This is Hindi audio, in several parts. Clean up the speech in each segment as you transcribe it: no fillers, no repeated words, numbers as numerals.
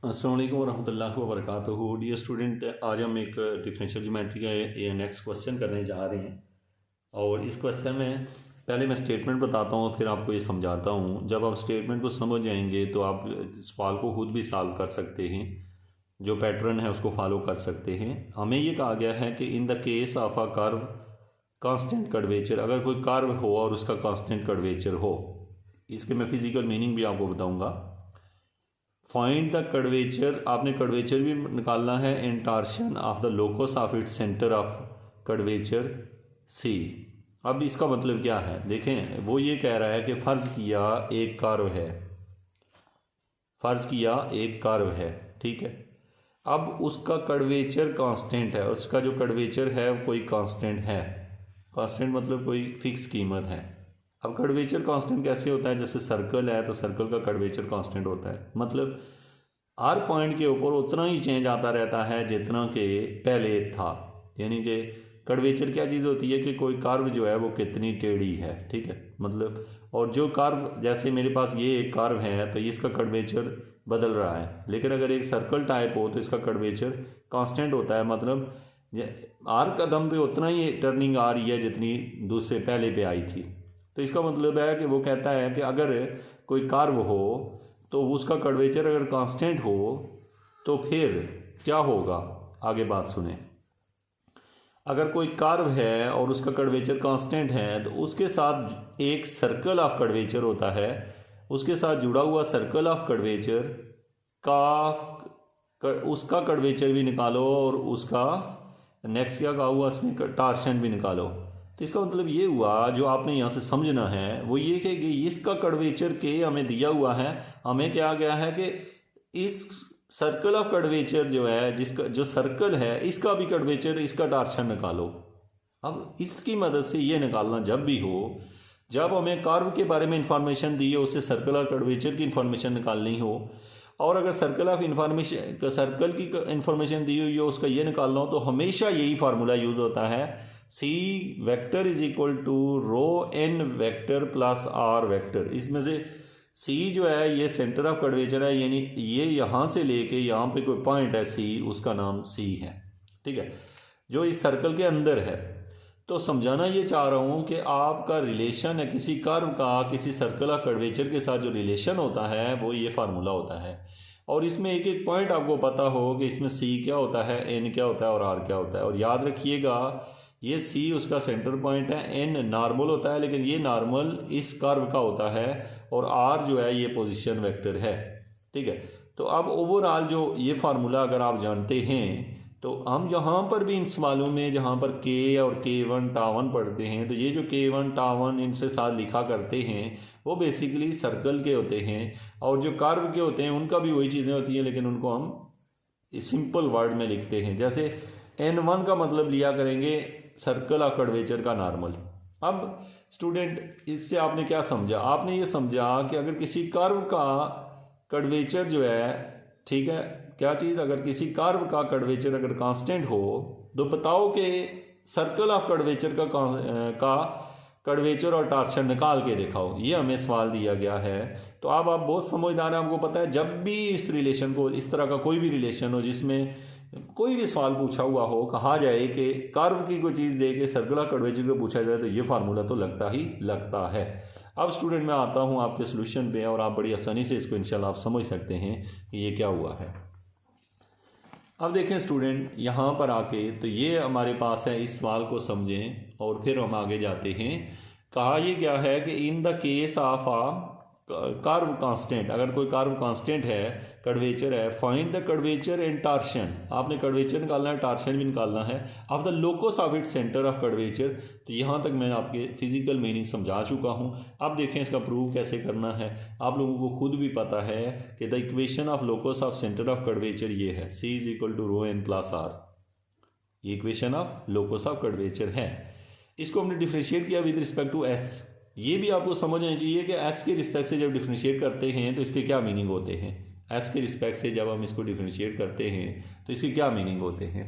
अस्सलाम वालेकुम रहमतुल्लाहि व बरकातुहू। डियर स्टूडेंट, आज हम एक डिफरेंशियल ज्योमेट्री का ये नेक्स्ट क्वेश्चन करने जा रहे हैं। और इस क्वेश्चन में पहले मैं स्टेटमेंट बताता हूँ, फिर आपको ये समझाता हूँ। जब आप स्टेटमेंट को समझ जाएंगे तो आप सवाल को खुद भी सॉल्व कर सकते हैं, जो पैटर्न है उसको फॉलो कर सकते हैं। हमें ये कहा गया है कि in the case of a curve constant curvature, अगर कोई कर्व हो और उसका कांस्टेंट कर्वेचर हो, इसके मैं फिजिकल मीनिंग भी आपको बताऊँगा। फाइंड द कर्वेचर, आपने कर्वेचर भी निकालना है, and torsion of the locus of its centre of curvature C. अब इसका मतलब क्या है, देखें। वो ये कह रहा है कि फ़र्ज़ किया एक कर्व है, फ़र्ज़ किया एक कर्व है, ठीक है। अब उसका कर्वेचर कांस्टेंट है, उसका जो कर्वेचर है वो कोई कांस्टेंट है। कांस्टेंट मतलब कोई फिक्स कीमत है। अब कर्वेचर कांस्टेंट कैसे होता है, जैसे सर्कल है तो सर्कल का कर्वेचर कांस्टेंट होता है, मतलब हर पॉइंट के ऊपर उतना ही चेंज आता रहता है जितना के पहले था। यानी कि कर्वेचर क्या चीज़ होती है कि कोई कर्व जो है वो कितनी टेढ़ी है, ठीक है, मतलब। और जो कर्व, जैसे मेरे पास ये एक कर्व है तो इसका कर्वेचर बदल रहा है, लेकिन अगर एक सर्कल टाइप हो तो इसका कर्वेचर कांस्टेंट होता है, मतलब हर कदम पे उतना ही टर्निंग आ रही है जितनी दूसरे पहले पे आई थी। तो इसका मतलब है कि वो कहता है कि अगर कोई कर्व हो तो उसका कर्वेचर अगर कांस्टेंट हो तो फिर क्या होगा, आगे बात सुने। अगर कोई कर्व है और उसका कर्वेचर कांस्टेंट है तो उसके साथ एक सर्कल ऑफ कर्वेचर होता है, उसके साथ जुड़ा हुआ सर्कल ऑफ कर्वेचर का उसका कर्वेचर भी निकालो और उसका नेक्स्ट क्या कहा हुआ उसने, टार्शन भी निकालो। तो इसका मतलब ये हुआ, जो आपने यहाँ से समझना है वो ये कि इसका कर्वेचर के हमें दिया हुआ है, हमें क्या गया है कि इस सर्कल ऑफ कर्वेचर जो है, जिसका जो सर्कल है इसका भी कर्वेचर, इसका टार्शन निकालो। अब इसकी मदद से ये निकालना जब भी हो, जब हमें कर्व के बारे में इंफॉर्मेशन दी हो, उससे सर्कल और कर्वेचर की इंफॉर्मेशन निकालनी हो, और अगर सर्कल ऑफ इंफॉर्मेशन, सर्कल की इंफॉर्मेशन दी हुई हो, उसका ये निकालना हो, तो हमेशा यही फार्मूला यूज होता है, C vector is equal to rho N vector plus R vector. इसमें से सी जो है ये सेंटर ऑफ कर्वेचर है, यानी ये यहाँ से लेके यहाँ पे कोई पॉइंट है सी, उसका नाम सी है, ठीक है, जो इस सर्कल के अंदर है। तो समझाना ये चाह रहा हूँ कि आपका रिलेशन है किसी कर्व का किसी सर्कल ऑफ कर्वेचर के साथ, जो रिलेशन होता है वो ये फार्मूला होता है। और इसमें एक एक पॉइंट आपको पता हो कि इसमें सी क्या होता है, एन क्या होता है और आर क्या होता है। और याद रखिएगा, ये सी उसका सेंटर पॉइंट है, एन नॉर्मल होता है, लेकिन ये नॉर्मल इस कर्व का होता है, और आर जो है ये पोजीशन वेक्टर है, ठीक है। तो अब ओवरऑल जो ये फार्मूला अगर आप जानते हैं, तो हम जहाँ पर भी इन सवालों में जहाँ पर के और K1 टावन पढ़ते हैं, तो ये जो K1 टावन इनसे साथ लिखा करते हैं वो बेसिकली सर्कल के होते हैं, और जो कर्व के होते हैं उनका भी वही चीज़ें होती हैं, लेकिन उनको हम सिंपल वर्ड में लिखते हैं। जैसे N1 का मतलब लिया करेंगे सर्कल और कर्वेचर का नॉर्मल। अब स्टूडेंट, इससे आपने क्या समझा, आपने ये समझा कि अगर किसी कर्व का कर्वेचर जो है, ठीक है, क्या चीज़, अगर किसी कर्व का कर्वेचर अगर कांस्टेंट हो तो बताओ कि सर्कल ऑफ कर्वेचर का कर्वेचर और टार्शन निकाल के दिखाओ। ये हमें सवाल दिया गया है। तो अब आप बहुत समझदार हैं, आपको पता है जब भी इस रिलेशन को, इस तरह का कोई भी रिलेशन हो जिसमें कोई भी सवाल पूछा हुआ हो, कहा जाए कि कर्व की कोई चीज़ दे के सर्कल ऑफ कर्वेचर को पूछा जाए, तो ये फार्मूला तो लगता ही लगता है। अब स्टूडेंट मैं आता हूँ आपके सोल्यूशन पे, और आप बड़ी आसानी से इसको इंशाल्लाह आप समझ सकते हैं कि ये क्या हुआ है। अब देखें स्टूडेंट, यहाँ पर आके तो ये हमारे पास है, इस सवाल को समझें और फिर हम आगे जाते हैं। कहा ये क्या है कि in the case of a curve constant, अगर कोई कर्व कांस्टेंट है, कर्वेचर है, find the curvature and torsion, आपने कर्वेचर निकालना है, टार्शन भी निकालना है, of the locus of its centre of curvature. तो यहाँ तक मैं आपके फिजिकल मीनिंग समझा चुका हूँ। अब देखें इसका प्रूव कैसे करना है। आप लोगों को खुद भी पता है कि the equation of locus of centre of curvature ये है, C is equal to rho N plus R. ये equation of locus of curvature है। इसको हमने डिफ्रेंशिएट किया विद रिस्पेक्ट टू एस। ये भी आपको समझ आना चाहिए कि एस के रिस्पेक्ट से जब डिफ्रेंशिएट करते हैं तो इसके क्या मीनिंग होते हैं। एस के रिस्पेक्ट से जब हम इसको डिफ्रेंशिएट करते हैं तो इसके क्या मीनिंग होते हैं।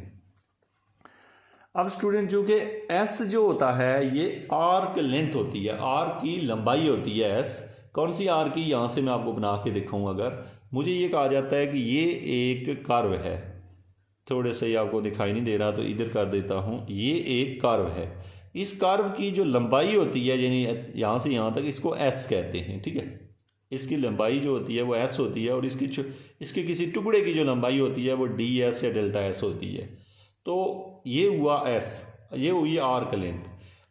अब स्टूडेंट, जो कि एस जो होता है ये आर्क लेंथ होती है, आर्क की लंबाई होती है एस, कौन सी आर की, यहाँ से मैं आपको बना के दिखाऊँ। अगर मुझे ये कहा जाता है कि ये एक कर्व है, थोड़े से आपको दिखाई नहीं दे रहा तो इधर कर देता हूँ, ये एक कर्व है। इस कर्व की जो लंबाई होती है यानी यहाँ से यहाँ तक, इसको एस कहते हैं, ठीक है। इसकी लंबाई जो होती है वो एस होती है और इसके किसी टुकड़े की जो लंबाई होती है वो डी एस या डेल्टा एस होती है। तो ये हुआ एस, ये हुई आर्क लेंथ।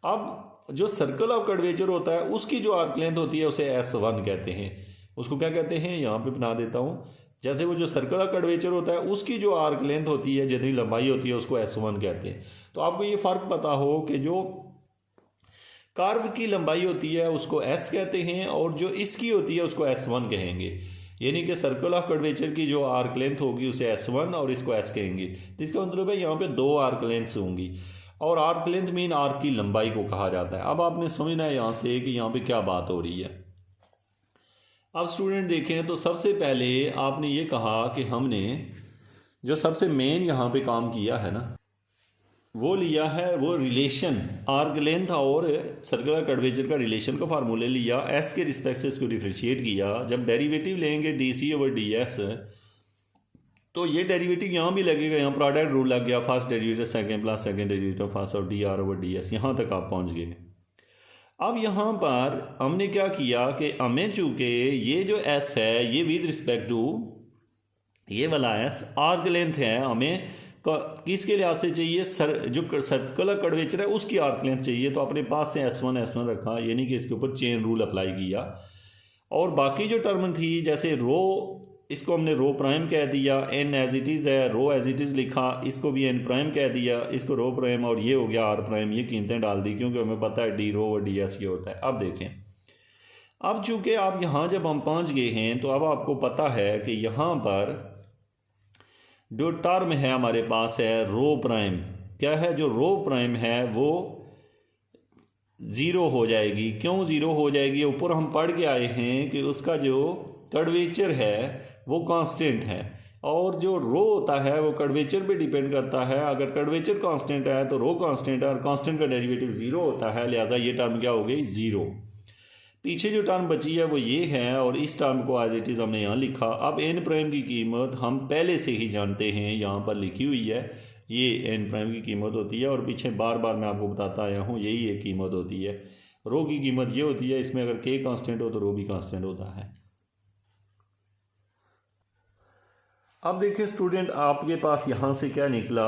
अब जो सर्कल ऑफ कर्वेचर होता है उसकी जो आर्क लेंथ होती है उसे S1 कहते हैं। उसको क्या कहते हैं, यहाँ पे बना देता हूँ। जैसे वो जो सर्कल ऑफ कर्वेचर होता है उसकी जो आर्क लेंथ होती है, जितनी लंबाई होती है, उसको S1 कहते हैं। तो आपको ये फ़र्क पता हो कि जो कर्व की लंबाई होती है उसको S कहते हैं और जो इसकी होती है उसको S1 कहेंगे। यानी कि सर्कल ऑफ कर्वेचर की जो आर्क लेंथ होगी उसे S1 और इसको S कहेंगे। तो इसका मतलब है यहाँ पे दो आर्क लेंथ्स होंगी और आर्क लेंथ मीन आर्क की लंबाई को कहा जाता है। अब आपने समझना है यहाँ से कि यहाँ पे क्या बात हो रही है। अब स्टूडेंट देखें तो सबसे पहले आपने ये कहा कि हमने जो सबसे मेन यहाँ पे काम किया है ना, वो लिया है वो रिलेशन आर्क लेंथ और सर्कुलर कर्वेचर का रिलेशन का फार्मूले लिया, एस के रिस्पेक्ट से इसको डिफ्रेंशिएट किया। जब डेरिवेटिव लेंगे D C over D S, तो ये डेरिवेटिव यहाँ भी लगेगा, यहाँ प्रोडक्ट रूल लग गया, first derivative second plus second derivative first और D R over D S, यहाँ तक आप पहुँच गए। अब यहाँ पर हमने क्या किया कि हमें चूँकि ये जो एस है ये विद रिस्पेक्ट टू ये वाला एस आर्क लेंथ है, हमें किसके लिहाज से चाहिए, जो सर्कुलर कर्वेचर है उसकी आर्क लेंथ चाहिए। तो अपने पास से S1 रखा, यानी कि इसके ऊपर चेन रूल अप्लाई किया। और बाकी जो टर्म थी जैसे रो, इसको हमने रो प्राइम कह दिया, एन एज इट इज़ है, रो एज इट इज़ लिखा, इसको भी एन प्राइम कह दिया, इसको रो प्राइम, और ये हो गया आर प्राइम। ये कीमतें डाल दी क्योंकि हमें पता है डी रो और डी एस ये होता है। अब देखें, अब चूँकि आप यहाँ जब हम पहुँच गए हैं तो अब आपको पता है कि यहाँ पर जो टर्म है हमारे पास है रो प्राइम। क्या है, जो रो प्राइम है वो ज़ीरो हो जाएगी। क्यों ज़ीरो हो जाएगी, ऊपर हम पढ़ के आए हैं कि उसका जो कर्वेचर है वो कांस्टेंट है और जो रो होता है वो कर्वेचर पे डिपेंड करता है। अगर कर्वेचर कांस्टेंट है तो रो कांस्टेंट है और कांस्टेंट का डेरिवेटिव ज़ीरो होता है, लिहाजा ये टर्म क्या हो गई, ज़ीरो। पीछे जो टर्म बची है वो ये है और इस टर्म को एज इट इज़ हमने यहाँ लिखा। अब एन प्राइम की कीमत हम पहले से ही जानते हैं, यहाँ पर लिखी हुई है, ये एन प्राइम की कीमत होती है और पीछे बार बार मैं आपको बताता आया हूँ यही एक कीमत होती है। रो की कीमत ये होती है, इसमें अगर के कांस्टेंट हो तो रो भी कांस्टेंट होता है। अब देखिए स्टूडेंट, आपके पास यहाँ से क्या निकला,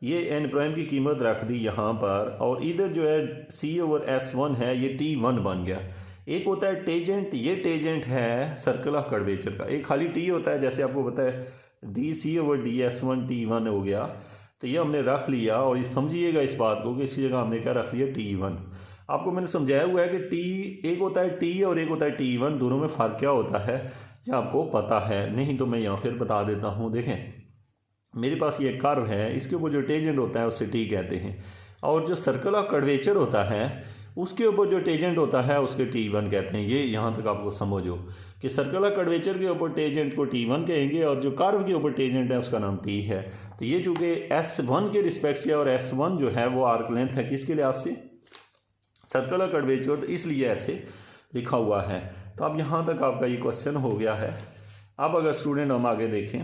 ये एन प्राइम की कीमत रख दी यहाँ पर और इधर जो है सी ओवर S1 है ये T1 बन गया। एक होता है टेजेंट, ये टेजेंट है सर्कल ऑफ कर्वेचर का। एक खाली टी होता है, जैसे आपको पता है D C over D S1 T1 हो गया। तो ये हमने रख लिया और समझिएगा इस बात को कि इसकी जगह हमने क्या रख लिया, T1। आपको मैंने समझाया हुआ है कि टी एक होता है टी और एक होता है T1, दोनों में फ़र्क क्या होता है ये आपको पता है, नहीं तो मैं यहाँ फिर बता देता हूँ। देखें, मेरे पास ये कर्व है, इसके ऊपर जो टेजेंट होता है उसे टी कहते हैं और जो सर्कल ऑफ कर्वेचर होता है उसके ऊपर जो टेजेंट होता है उसके T1 कहते हैं। ये यहाँ तक आपको समझो कि सर्कल ऑफ कर्वेचर के ऊपर टेजेंट को T1 कहेंगे और जो कर्व के ऊपर टेजेंट है उसका नाम T है। तो ये चूँकि S1 के रिस्पेक्ट से और S1 जो है वो आर्क लेंथ है किसके लिहाज से, सर्कल ऑफ कर्वेचर, तो इसलिए ऐसे लिखा हुआ है। तो अब यहाँ तक आपका ये क्वेश्चन हो गया है। अब अगर स्टूडेंट हम आगे देखें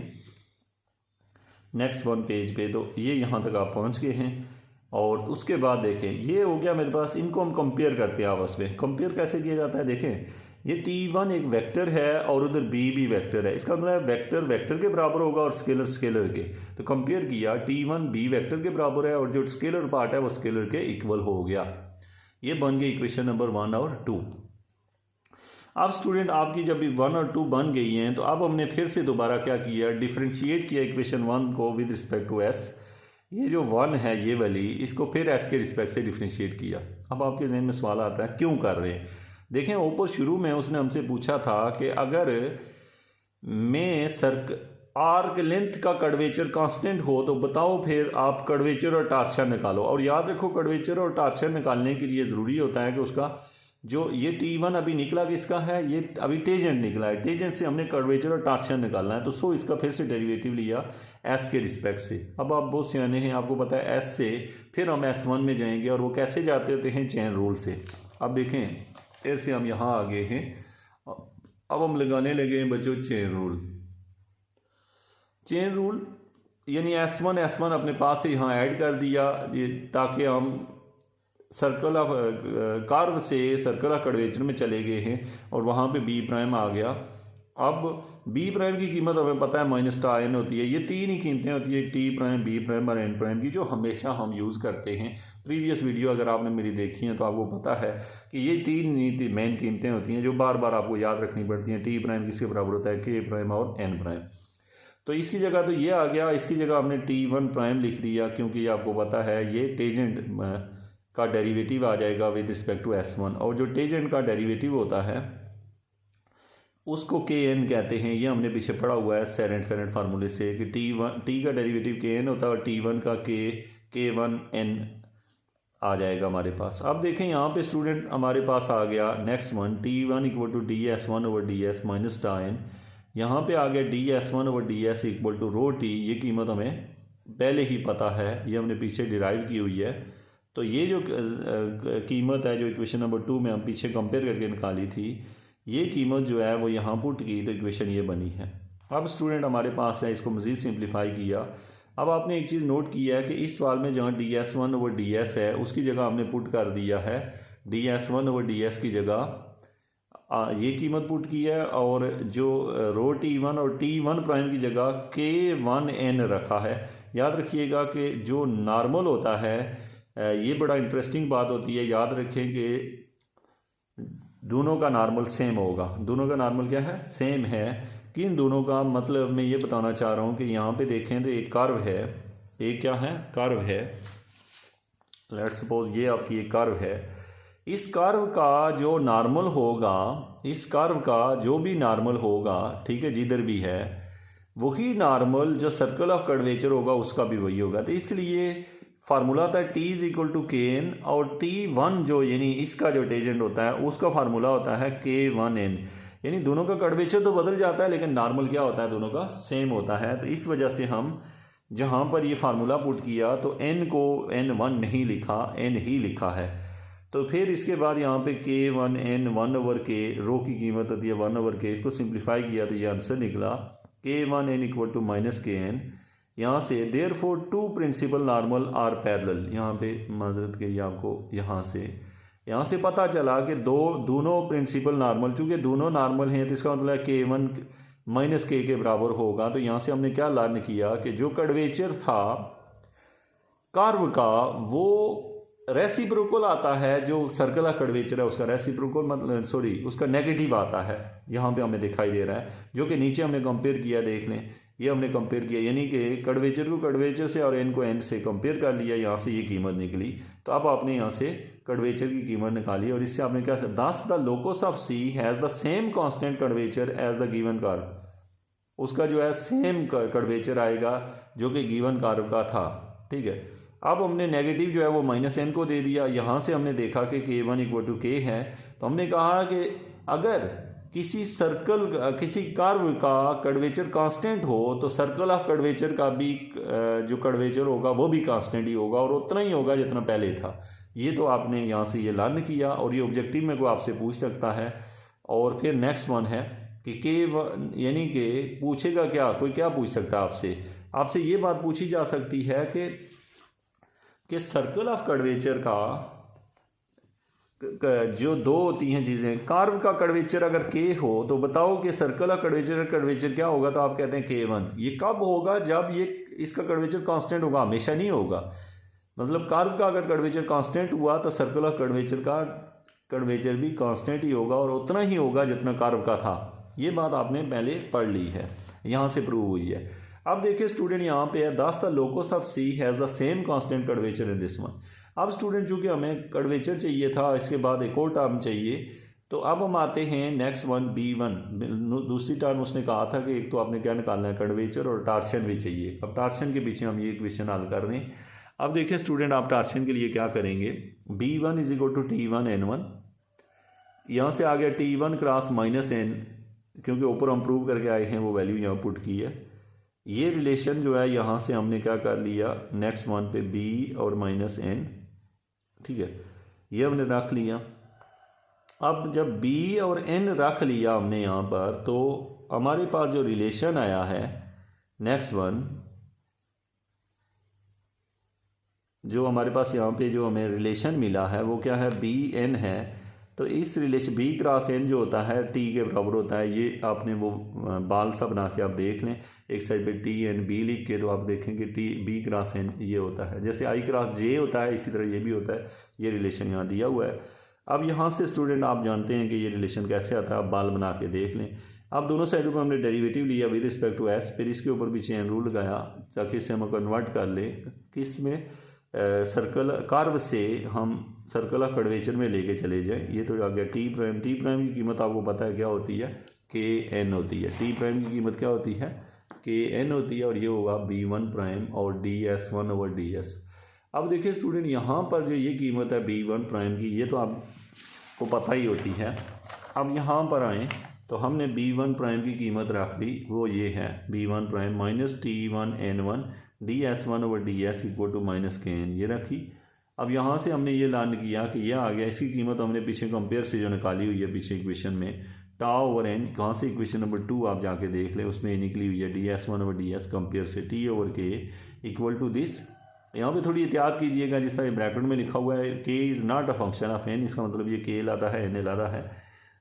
नेक्स्ट वन पेज पे, तो ये यहाँ तक आप पहुँच गए हैं और उसके बाद देखें ये हो गया मेरे पास। इनको हम कंपेयर करते हैं आपस में। कंपेयर कैसे किया जाता है, देखें ये T1 एक वेक्टर है और उधर B भी वेक्टर है, इसका मतलब वेक्टर वेक्टर के बराबर होगा और स्केलर स्केलर के। तो कंपेयर किया, T1 B वेक्टर के बराबर है और जो स्केलर पार्ट है वो स्केलर के इक्वल हो गया। ये बन गई इक्वेशन नंबर 1 और 2। अब स्टूडेंट आपकी जब 1 और 2 बन गई हैं तो अब हमने फिर से दोबारा क्या किया, डिफ्रेंशिएट किया इक्वेशन 1 को विद रिस्पेक्ट टू S। ये जो 1 है ये वाली, इसको फिर S के रिस्पेक्ट से डिफ्रेंशिएट किया। अब आपके जहन में सवाल आता है क्यों कर रहे हैं। देखें ऊपर शुरू में उसने हमसे पूछा था कि अगर मैं आर्क लेंथ का कर्वेचर कांस्टेंट हो तो बताओ फिर आप कर्वेचर और टार्शन निकालो। और याद रखो कर्वेचर और टार्शन निकालने के लिए ज़रूरी होता है कि उसका जो ये T1 अभी निकला किसका है, ये अभी टेजेंट निकला है, टेजेंट से हमने कर्वेचर और टार्शन निकालना है। तो सो इसका फिर से डेरिवेटिव लिया S के रिस्पेक्ट से। अब आप बहुत सियाने हैं, आपको पता है S से फिर हम S1 में जाएंगे और वो कैसे जाते होते हैं, चेन रूल से। अब देखें फिर से हम यहाँ आ गए हैं अब हम लगाने लगे हैं बच्चों चेन रूल। चेन रूल यानी S1 अपने पास से यहाँ ऐड कर दिया ताकि हम सर्कल ऑफ कार्व से सर्कल ऑफ कर्वेचर में चले गए हैं और वहाँ पे B प्राइम आ गया। अब B प्राइम की कीमत हमें पता है माइनस टा n होती है। ये तीन ही कीमतें होती है T प्राइम, B प्राइम और N प्राइम की, जो हमेशा हम यूज़ करते हैं। प्रीवियस वीडियो अगर आपने मेरी देखी है तो आपको पता है कि ये तीन मेन कीमतें होती हैं जो बार बार आपको याद रखनी पड़ती हैं। T प्राइम किसके बराबर होता है, K प्राइम और N प्राइम। तो इसकी जगह तो ये आ गया, इसकी जगह हमने T1 प्राइम लिख दिया क्योंकि ये आपको पता है ये टेजेंट का डेरिवेटिव आ जाएगा विद रिस्पेक्ट टू S1, और जो टेजेंट का डेरिवेटिव होता है उसको Kn कहते हैं। ये हमने पीछे पढ़ा हुआ है सेरेंट फेरेंट फार्मूले से कि T का डेरिवेटिव Kn होता है और T1 का K1n आ जाएगा हमारे पास। अब देखें यहाँ पे स्टूडेंट हमारे पास आ गया next one T1 equal to ds1 over ds minus टा n। यहाँ पे आ गया ds1 over ds equal to rho t। ये कीमत हमें पहले ही पता है, ये हमने पीछे डिराइव की हुई है। तो ये जो कीमत है जो इक्वेशन नंबर 2 में हम पीछे कंपेयर करके निकाली थी, ये कीमत जो है वो यहाँ पुट की तो इक्वेशन ये बनी है। अब स्टूडेंट हमारे पास है, इसको मज़ीद सिंप्लीफाई किया। अब आपने एक चीज़ नोट किया है कि इस सवाल में जहाँ ds1 ओवर ds है उसकी जगह हमने पुट कर दिया है ds1 ओवर ds की जगह ये कीमत पुट की है, और जो रो T1 और T1 प्राइम की जगह K1n रखा है। याद रखिएगा कि जो नॉर्मल होता है, ये बड़ा इंटरेस्टिंग बात होती है, याद रखें कि दोनों का नॉर्मल सेम होगा। दोनों का नॉर्मल क्या है, सेम है। किन दोनों का मतलब मैं ये बताना चाह रहा हूँ कि यहाँ पे देखें तो एक कर्व है, एक क्या है, कर्व है। लेट्स सपोज ये आपकी एक कर्व है। इस कर्व का जो नॉर्मल होगा, इस कर्व का जो भी नॉर्मल होगा, ठीक है, जिधर भी है, वही नॉर्मल जो सर्कल ऑफ कर्वेचर होगा उसका भी वही होगा। तो इसलिए फार्मूला था T is equal to Kn, और T1 जो यानी इसका जो टेजेंट होता है उसका फार्मूला होता है K1n। यानी दोनों का कर्वेचर तो बदल जाता है लेकिन नॉर्मल क्या होता है, दोनों का सेम होता है। तो इस वजह से हम जहाँ पर ये फार्मूला पुट किया तो n को n1 नहीं लिखा, n ही लिखा है। तो फिर इसके बाद यहाँ पे K1n 1 ओवर K, रो की कीमत होती है 1 ओवर K, इसको सिंप्लीफाई किया तो ये आंसर निकला K1n equal to minus Kn। यहाँ से therefore two principal normal are parallel, यहाँ पे माजरत के आपको यहाँ से पता चला कि दोनों प्रिंसिपल नॉर्मल, चूँकि दोनों नॉर्मल हैं तो इसका मतलब K1 माइनस K के बराबर होगा। तो यहाँ से हमने क्या लर्न किया कि जो कर्वेचर था कर्व का वो रेसिप्रोकल आता है, जो सर्कल ऑफ कर्वेचर है उसका रेसिप्रोकल मतलब उसका नेगेटिव आता है, यहाँ पे हमें दिखाई दे रहा है, जो कि नीचे हमने कंपेयर किया, देख लें ये हमने कंपेयर किया, यानी कि कर्वेचर को कर्वेचर से और n को n से कंपेयर कर लिया, यहाँ से ये कीमत निकली। तो अब आपने यहाँ से कर्वेचर की कीमत निकाली और इससे आपने क्या, thus the locus of C has the same constant curvature as the given curve, उसका जो है सेम कर्वेचर आएगा जो कि गिवन कर्व का था, ठीक है। अब हमने नेगेटिव जो है वो माइनस n को दे दिया। यहाँ से हमने देखा कि K1 इक्वल टू K है, तो हमने कहा कि अगर किसी सर्कल किसी कर्व का कर्वेचर कांस्टेंट हो तो सर्कल ऑफ कर्वेचर का भी जो कर्वेचर होगा वो भी कांस्टेंट ही होगा और उतना ही होगा जितना पहले था। ये तो आपने यहाँ से ये लर्न किया और ये ऑब्जेक्टिव में कोई आपसे पूछ सकता है। और फिर नेक्स्ट वन है कि K1 यानी कि पूछेगा क्या, कोई क्या पूछ सकता है आपसे ये बात पूछी जा सकती है कि सर्कल ऑफ कर्वेचर का जो दो होती हैं चीज़ें, कर्व का कर्वेचर अगर K हो तो बताओ कि सर्कल ऑफ कर्वेचर क्या होगा, तो आप कहते हैं K1। ये कब होगा, जब ये इसका कर्वेचर कांस्टेंट होगा, हमेशा नहीं होगा। मतलब कर्व का अगर कर्वेचर कांस्टेंट हुआ तो सर्कल ऑफ कर्वेचर का कर्वेचर भी कांस्टेंट ही होगा और उतना ही होगा जितना कर्व का था। ये बात आपने पहले पढ़ ली है, यहाँ से प्रूव हुई है। अब देखिए स्टूडेंट यहाँ पे है दस the locus of C has the same constant curvature in this one. अब स्टूडेंट चूँकि हमें कर्वेचर चाहिए था, इसके बाद एक और टर्म चाहिए, तो अब हम आते हैं नेक्स्ट वन B1। दूसरी टर्म उसने कहा था कि एक तो आपने क्या निकालना है, कर्वेचर और टार्शन भी चाहिए। अब टार्शन के पीछे हम ये इक्वेशन हल कर रहे हैं। अब देखिए स्टूडेंट आप टार्शन के लिए क्या करेंगे, B1 is equal to T1 N1, यहाँ से आ गया T1 क्रॉस माइनस N, क्योंकि ऊपर हम प्रूव करके आए हैं वो वैल्यू यहाँ पुट की है। ये रिलेशन जो है यहाँ से हमने क्या कर लिया, नेक्स्ट वन पे B और माइनस N, ठीक है, ये हमने रख लिया। अब जब बी और एन रख लिया हमने यहाँ पर, तो हमारे पास जो रिलेशन आया है नेक्स्ट वन, जो हमारे पास यहाँ पे जो हमें रिलेशन मिला है वो क्या है, बी एन है। तो इस रिलेशन बी क्रॉस एन जो होता है टी के बराबर होता है। ये आपने वो बाल सा बना के आप देख लें, एक साइड पे टी एन बी लिख के, तो आप देखेंगे टी बी क्रॉस एन ये होता है। जैसे आई क्रॉस जे होता है, इसी तरह ये भी होता है। ये रिलेशन यहाँ दिया हुआ है। अब यहाँ से स्टूडेंट आप जानते हैं कि ये रिलेशन कैसे आता है, आप बाल बना के देख लें। अब दोनों साइडों पर हमने डेरिवेटिव लिया विद रिस्पेक्ट टू एस, फिर इसके ऊपर भी चेन रूल लगाया ताकि इसे हम कन्वर्ट कर लें किस में, सर्कल कर्व से हम सर्कल कर्वेचर में लेके चले जाएं। ये तो आ गया टी प्राइम। टी प्राइम की कीमत आपको पता है क्या होती है, के एन होती है। टी प्राइम की कीमत क्या होती है, के एन होती है, और ये होगा बी वन प्राइम और D S one over D S. अब देखिए स्टूडेंट, यहाँ पर जो ये कीमत है बी वन प्राइम की, ये तो आपको पता ही होती है। अब यहाँ पर आएँ तो हमने बी वन प्राइम की कीमत रख ली, वो ये है B one prime minus T one N one D S one over D S equal to minus K N, ये रखी। अब यहाँ से हमने ये लर्न किया कि यह आ गया, इसकी कीमत हमने पीछे कंपेयर से जो निकाली हुई है पीछे इक्वेशन में, टा ओवर एन, कहाँ से इक्वेशन नंबर 2 आप जाके देख लें, उसमें निकली हुई है D S one over D S compare से टी ओवर के इक्वल टू दिस। यहाँ पे थोड़ी एहतियात कीजिएगा, जिस तरह ब्रैकेट में लिखा हुआ है K is not a function of N, इसका मतलब ये के लाता है एन लाता है,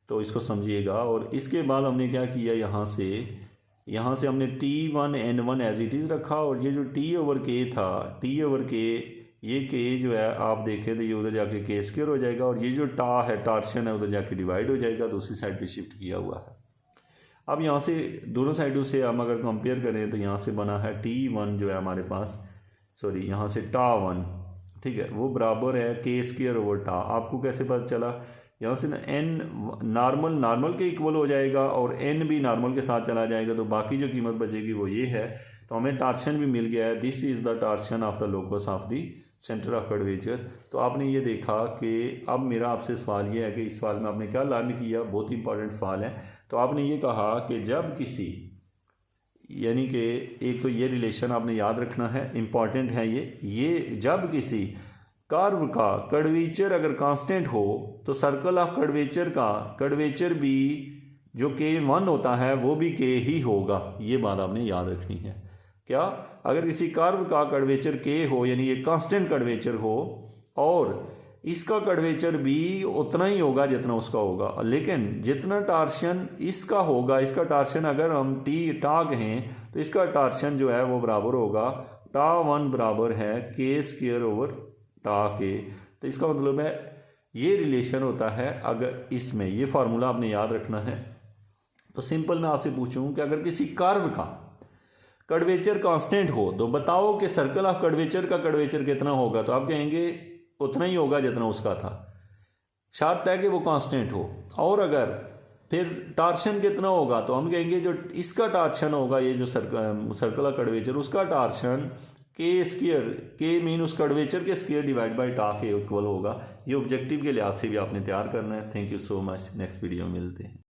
तो इसको समझिएगा। और इसके बाद हमने क्या किया, यहाँ से हमने T one N one as it is रखा, और ये जो टी ओवर के था, टी ओवर के, ये के जो है आप देखें तो ये उधर जाके के स्क्वायर हो जाएगा, और ये जो टा है टार्शन है उधर जाके डिवाइड हो जाएगा, दूसरी साइड पे शिफ्ट किया हुआ है। अब यहाँ से दोनों साइडों से हम अगर कंपेयर करें तो यहाँ से बना है टी वन जो है हमारे पास, सॉरी यहाँ से टा वन, ठीक है, वो बराबर है के स्क्वायर ओवर टा। आपको कैसे पता चला, यहाँ से ना एन नॉर्मल के इक्वल हो जाएगा और एन भी नॉर्मल के साथ चला जाएगा, तो बाकी जो कीमत बचेगी वो ये है। तो हमें टार्शन भी मिल गया है, this is the torsion of the locus of the centre of curvature. तो आपने ये देखा कि अब मेरा आपसे सवाल ये है कि इस सवाल में आपने क्या लर्न किया, बहुत ही इंपॉर्टेंट सवाल है। तो आपने ये कहा कि जब किसी, यानी कि एक तो ये रिलेशन आपने याद रखना है, इम्पॉर्टेंट है ये जब किसी कर्व का कर्वेचर अगर कांस्टेंट हो तो सर्कल ऑफ कर्वेचर का कर्वेचर भी जो के वन होता है वो भी के ही होगा। ये बात आपने याद रखनी है। क्या, अगर किसी कर्व का कर्वेचर के हो, यानी ये कांस्टेंट कर्वेचर हो, और इसका कर्वेचर भी उतना ही होगा जितना उसका होगा, लेकिन जितना टार्शन इसका होगा, इसका टार्शन अगर हम टा कहें तो इसका टार्शन जो है वो बराबर होगा टा वन बराबर है के स्क्वायर ओवर टा के। तो इसका मतलब है ये रिलेशन होता है। अगर इसमें ये फार्मूला आपने याद रखना है। तो सिंपल मैं आपसे पूछूं कि अगर किसी कर्व का कर्वेचर कांस्टेंट हो तो बताओ कि सर्कल ऑफ कर्वेचर का कर्वेचर कितना होगा, तो आप कहेंगे उतना ही होगा जितना उसका था, शर्त है कि वो कांस्टेंट हो। और अगर फिर टार्शन कितना होगा, तो हम कहेंगे जो इसका टार्शन होगा, ये जो सर्कल ऑफ कर्वेचर, उसका टार्शन के स्क्वायर, के मीन उस कर्वेचर के स्क्वायर डिवाइड बाई टा के इक्वल होगा। ये ऑब्जेक्टिव के लिहाज से भी आपने तैयार करना है। Thank you so much. Next video में मिलते हैं।